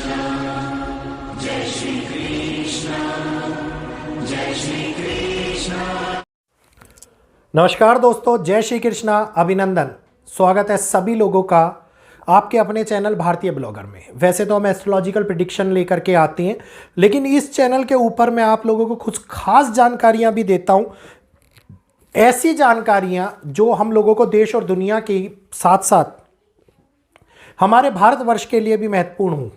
जय श्री कृष्ण, जय श्री कृष्ण। नमस्कार दोस्तों, जय श्री कृष्णा, अभिनंदन। स्वागत है सभी लोगों का आपके अपने चैनल भारतीय ब्लॉगर में। वैसे तो हम एस्ट्रोलॉजिकल प्रेडिक्शन लेकर के आते हैं, लेकिन इस चैनल के ऊपर मैं आप लोगों को कुछ खास जानकारियां भी देता हूं। ऐसी जानकारियां जो हम लोगों को देश और दुनिया के साथ साथ हमारे भारतवर्ष के लिए भी महत्वपूर्ण हो।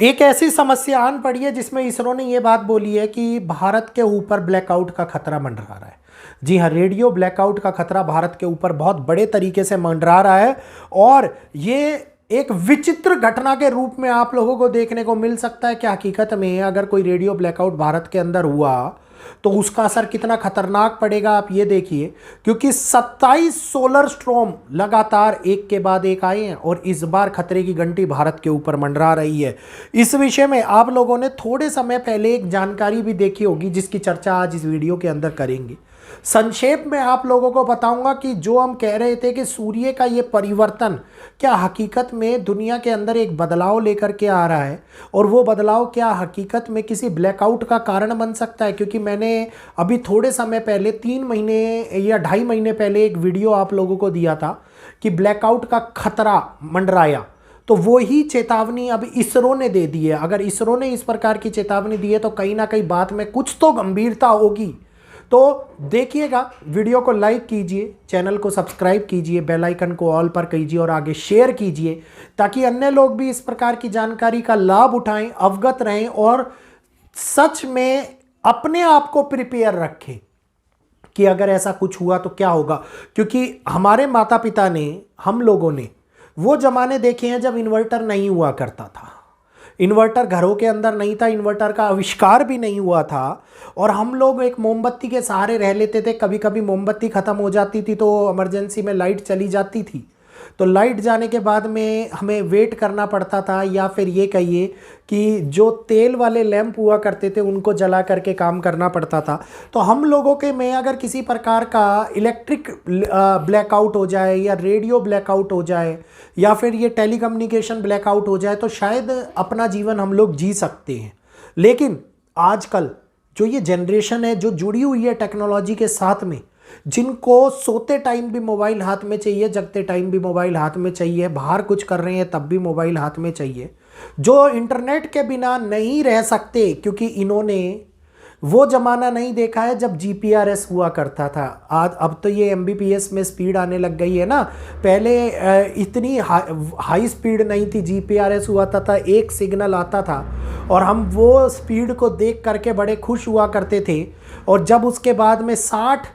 एक ऐसी समस्या आन पड़ी है जिसमें इसरो ने यह बात बोली है कि भारत के ऊपर ब्लैकआउट का खतरा मंडरा रहा है। जी हाँ, रेडियो ब्लैकआउट का खतरा भारत के ऊपर बहुत बड़े तरीके से मंडरा रहा है और ये एक विचित्र घटना के रूप में आप लोगों को देखने को मिल सकता है कि हकीकत में अगर कोई रेडियो ब्लैकआउट भारत के अंदर हुआ तो उसका असर कितना खतरनाक पड़ेगा आप ये देखिए, क्योंकि 27 सोलर स्ट्रॉम लगातार एक के बाद एक आए हैं और इस बार खतरे की घंटी भारत के ऊपर मंडरा रही है। इस विषय में आप लोगों ने थोड़े समय पहले एक जानकारी भी देखी होगी जिसकी चर्चा आज इस वीडियो के अंदर करेंगे। संक्षेप में आप लोगों को बताऊंगा कि जो हम कह रहे थे कि सूर्य का ये परिवर्तन क्या हकीकत में दुनिया के अंदर एक बदलाव लेकर के आ रहा है और वो बदलाव क्या हकीकत में किसी ब्लैकआउट का कारण बन सकता है। क्योंकि मैंने अभी थोड़े समय पहले 3 महीने या 2.5 महीने पहले एक वीडियो आप लोगों को दिया था कि ब्लैकआउट का खतरा मंडराया, तो वो ही चेतावनी अब इसरो ने दे दी है। अगर इसरो ने इस प्रकार की चेतावनी दी है तो कहीं ना कहीं बात में कुछ तो गंभीरता होगी। तो देखिएगा, वीडियो को लाइक कीजिए, चैनल को सब्सक्राइब कीजिए, बेल आइकन को ऑल पर कीजिए और आगे शेयर कीजिए ताकि अन्य लोग भी इस प्रकार की जानकारी का लाभ उठाएं, अवगत रहें और सच में अपने आप को प्रिपेयर रखें कि अगर ऐसा कुछ हुआ तो क्या होगा। क्योंकि हमारे माता पिता ने, हम लोगों ने वो जमाने देखे हैं जब इन्वर्टर नहीं हुआ करता था, इन्वर्टर घरों के अंदर नहीं था, इन्वर्टर का आविष्कार भी नहीं हुआ था और हम लोग एक मोमबत्ती के सहारे रह लेते थे। कभी कभी मोमबत्ती ख़त्म हो जाती थी तो इमरजेंसी में लाइट चली जाती थी, तो लाइट जाने के बाद में हमें वेट करना पड़ता था, या फिर ये कहिए कि जो तेल वाले लैंप हुआ करते थे उनको जला करके काम करना पड़ता था। तो हम लोगों के में अगर किसी प्रकार का इलेक्ट्रिक ब्लैकआउट हो जाए या रेडियो ब्लैकआउट हो जाए या फिर ये टेलीकम्युनिकेशन ब्लैकआउट हो जाए तो शायद अपना जीवन हम लोग जी सकते हैं। लेकिन आजकल जो ये जनरेशन है जो जुड़ी हुई है टेक्नोलॉजी के साथ में, जिनको सोते टाइम भी मोबाइल हाथ में चाहिए, जगते टाइम भी मोबाइल हाथ में चाहिए, बाहर कुछ कर रहे हैं तब भी मोबाइल हाथ में चाहिए, जो इंटरनेट के बिना नहीं रह सकते क्योंकि इन्होंने वो ज़माना नहीं देखा है जब जीपीआरएस हुआ करता था। आज अब तो ये एमबीपीएस में स्पीड आने लग गई है ना, पहले इतनी हाई स्पीड नहीं थी। जीपीआरएस हुआ था, एक सिग्नल आता था और हम वो स्पीड को देख करके बड़े खुश हुआ करते थे। और जब उसके बाद में 60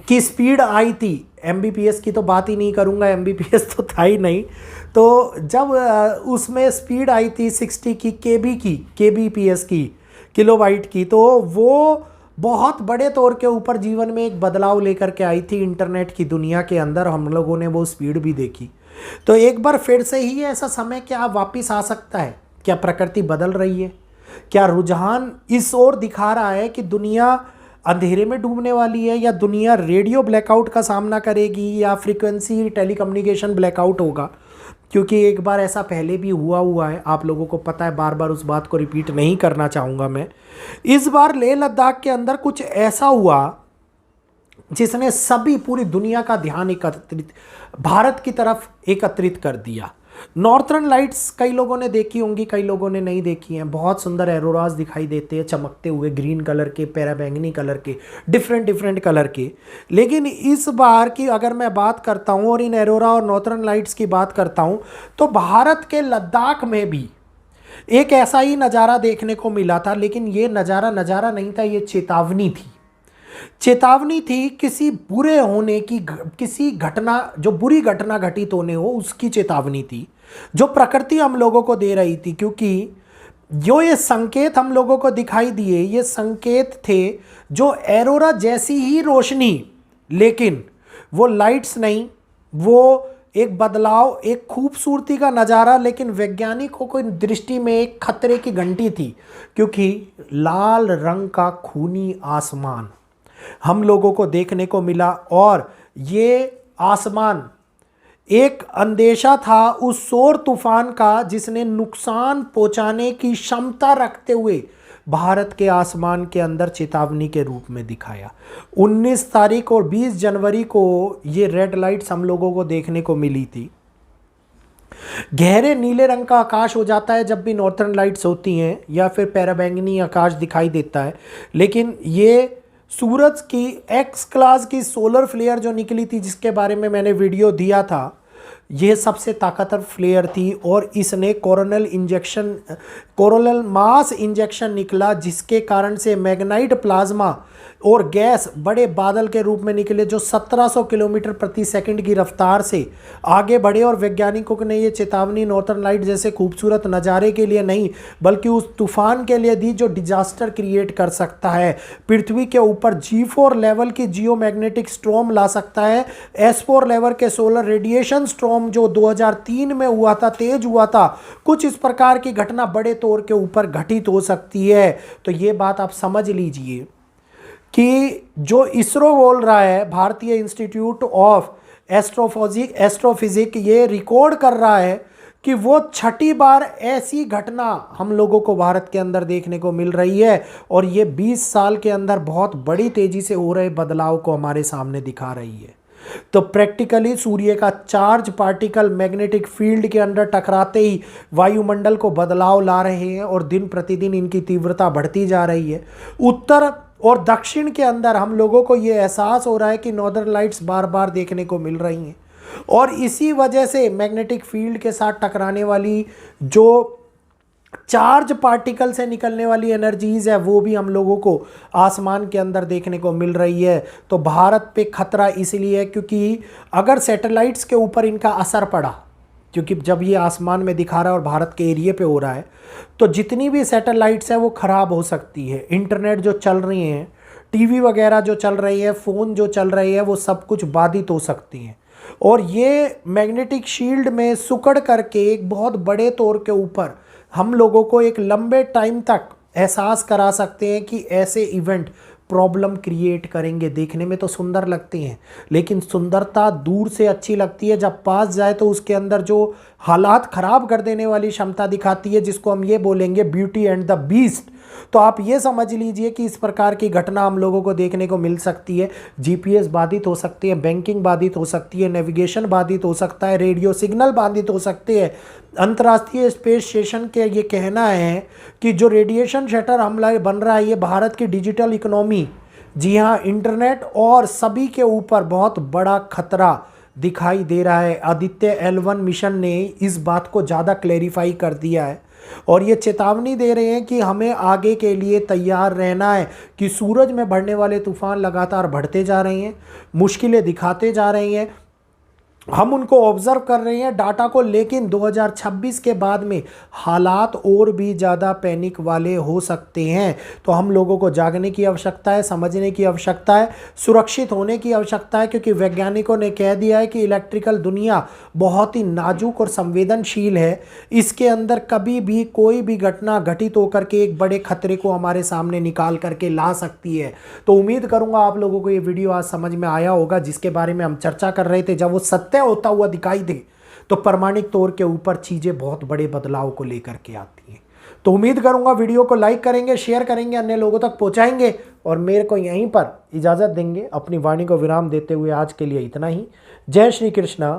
की स्पीड आई थी, एमबीपीएस की तो बात ही नहीं करूंगा, एमबीपीएस तो था ही नहीं, तो जब उसमें स्पीड आई थी 60 की केबीपीएस की, किलोबाइट की, तो वो बहुत बड़े तौर के ऊपर जीवन में एक बदलाव लेकर के आई थी इंटरनेट की दुनिया के अंदर। हम लोगों ने वो स्पीड भी देखी। तो एक बार फिर से ही ऐसा समय क्या वापिस आ सकता है? क्या प्रकृति बदल रही है? क्या रुझान इस ओर दिखा रहा है कि दुनिया अंधेरे में डूबने वाली है, या दुनिया रेडियो ब्लैकआउट का सामना करेगी, या फ्रीक्वेंसी टेलीकम्युनिकेशन ब्लैकआउट होगा? क्योंकि एक बार ऐसा पहले भी हुआ है, आप लोगों को पता है, बार बार उस बात को रिपीट नहीं करना चाहूँगा मैं। इस बार लेह लद्दाख के अंदर कुछ ऐसा हुआ जिसने सभी पूरी दुनिया का ध्यान एकत्रित भारत की तरफ एकत्रित कर दिया। नॉर्थर्न लाइट्स कई लोगों ने देखी होंगी, कई लोगों ने नहीं देखी हैं। बहुत सुंदर एरोराज दिखाई देते हैं, चमकते हुए ग्रीन कलर के, पैरा बैंगनी कलर के, डिफरेंट कलर के। लेकिन इस बार की अगर मैं बात करता हूं और इन एरोरा और नॉर्थर्न लाइट्स की बात करता हूं तो भारत के लद्दाख में भी एक ऐसा ही नज़ारा देखने को मिला था। लेकिन ये नज़ारा नहीं था, ये चेतावनी थी किसी बुरे होने की, किसी घटना, जो बुरी घटना घटित होने हो उसकी चेतावनी थी, जो प्रकृति हम लोगों को दे रही थी। क्योंकि जो ये संकेत हम लोगों को दिखाई दिए, ये संकेत थे जो एरोरा जैसी ही रोशनी, लेकिन वो लाइट्स नहीं, वो एक बदलाव, एक खूबसूरती का नज़ारा, लेकिन वैज्ञानिकों को दृष्टि में एक खतरे की घंटी थी। क्योंकि लाल रंग का खूनी आसमान हम लोगों को देखने को मिला और ये आसमान एक अंदेशा था उस सौर तूफान का जिसने नुकसान पहुंचाने की क्षमता रखते हुए भारत के आसमान के अंदर चेतावनी के रूप में दिखाया। 19 तारीख और 20 जनवरी को ये रेड लाइट्स हम लोगों को देखने को मिली थी। गहरे नीले रंग का आकाश हो जाता है जब भी नॉर्थर्न लाइट्स होती हैं, या फिर पैराबैंगनी आकाश दिखाई देता है। लेकिन ये सूरज की एक्स क्लास की सोलर फ्लेयर जो निकली थी, जिसके बारे में मैंने वीडियो दिया था, यह सबसे ताकतवर फ्लेयर थी और इसने कोरोनल मास इंजेक्शन निकला, जिसके कारण से मैग्नाइट प्लाज्मा और गैस बड़े बादल के रूप में निकले जो 1700 किलोमीटर प्रति सेकंड की रफ्तार से आगे बढ़े। और वैज्ञानिकों ने ये चेतावनी नॉर्थर्न लाइट जैसे खूबसूरत नज़ारे के लिए नहीं, बल्कि उस तूफान के लिए दी जो डिजास्टर क्रिएट कर सकता है, पृथ्वी के ऊपर G4 लेवल की जियोमैग्नेटिक स्टॉर्म ला सकता है, S4 लेवल के सोलर रेडिएशन स्टॉर्म जो 2003 में हुआ था, तेज हुआ था। कुछ इस प्रकार की घटना बड़े तौर के ऊपर घटित हो सकती है। तो ये बात आप समझ लीजिए कि जो इसरो बोल रहा है, भारतीय इंस्टीट्यूट ऑफ एस्ट्रोफिजिक, ये रिकॉर्ड कर रहा है कि वो छठी बार ऐसी घटना हम लोगों को भारत के अंदर देखने को मिल रही है, और ये 20 साल के अंदर बहुत बड़ी तेजी से हो रहे बदलाव को हमारे सामने दिखा रही है। तो प्रैक्टिकली सूर्य का चार्ज पार्टिकल मैग्नेटिक फील्ड के अंदर टकराते ही वायुमंडल को बदलाव ला रहे हैं और दिन प्रतिदिन इनकी तीव्रता बढ़ती जा रही है। उत्तर और दक्षिण के अंदर हम लोगों को ये एहसास हो रहा है कि नॉर्दर्न लाइट्स बार बार देखने को मिल रही हैं, और इसी वजह से मैग्नेटिक फील्ड के साथ टकराने वाली जो चार्ज पार्टिकल से निकलने वाली एनर्जीज है वो भी हम लोगों को आसमान के अंदर देखने को मिल रही है। तो भारत पे खतरा इसलिए है क्योंकि अगर सैटेलाइट्स के ऊपर इनका असर पड़ा, क्योंकि जब ये आसमान में दिखा रहा है और भारत के एरिए पे हो रहा है, तो जितनी भी सैटेलाइट्स है वो ख़राब हो सकती है। इंटरनेट जो चल रही हैं, टीवी वगैरह जो चल रही है, फ़ोन जो चल रही है, वो सब कुछ बाधित हो सकती हैं। और ये मैग्नेटिक शील्ड में सुकड़ करके एक बहुत बड़े तौर के ऊपर हम लोगों को एक लंबे टाइम तक एहसास करा सकते हैं कि ऐसे इवेंट प्रॉब्लम क्रिएट करेंगे। देखने में तो सुंदर लगती हैं, लेकिन सुंदरता दूर से अच्छी लगती है, जब पास जाए तो उसके अंदर जो हालात ख़राब कर देने वाली क्षमता दिखाती है, जिसको हम ये बोलेंगे ब्यूटी एंड द बीस्ट। तो आप ये समझ लीजिए कि इस प्रकार की घटना हम लोगों को देखने को मिल सकती है। जीपीएस बाधित हो सकती है, बैंकिंग बाधित हो सकती है, नेविगेशन बाधित हो सकता है, रेडियो सिग्नल बाधित हो सकते हैं। अंतर्राष्ट्रीय स्पेस स्टेशन के ये कहना है कि जो रेडिएशन शटर हमला बन रहा है, ये भारत की डिजिटल इकोनॉमी, जी हाँ, इंटरनेट और सभी के ऊपर बहुत बड़ा खतरा दिखाई दे रहा है। आदित्य L1 मिशन ने इस बात को ज़्यादा क्लैरिफाई कर दिया है और ये चेतावनी दे रहे हैं कि हमें आगे के लिए तैयार रहना है कि सूरज में बढ़ने वाले तूफान लगातार बढ़ते जा रहे हैं, मुश्किलें दिखाते जा रही हैं। हम उनको ऑब्जर्व कर रहे हैं डाटा को, लेकिन 2026 के बाद में हालात और भी ज़्यादा पैनिक वाले हो सकते हैं। तो हम लोगों को जागने की आवश्यकता है, समझने की आवश्यकता है, सुरक्षित होने की आवश्यकता है, क्योंकि वैज्ञानिकों ने कह दिया है कि इलेक्ट्रिकल दुनिया बहुत ही नाजुक और संवेदनशील है। इसके अंदर कभी भी कोई भी घटना घटित होकर के एक बड़े खतरे को हमारे सामने निकाल करके ला सकती है। तो उम्मीद करूँगा आप लोगों को ये वीडियो आज समझ में आया होगा, जिसके बारे में हम चर्चा कर रहे थे। जब वो सत्य होता हुआ दिखाई दे तो प्रमाणिक तौर के ऊपर चीजें बहुत बड़े बदलाव को लेकर के आती हैं। तो उम्मीद करूंगा वीडियो को लाइक करेंगे, शेयर करेंगे, अन्य लोगों तक पहुंचाएंगे और मेरे को यहीं पर इजाजत देंगे। अपनी वाणी को विराम देते हुए आज के लिए इतना ही। जय श्री कृष्णा।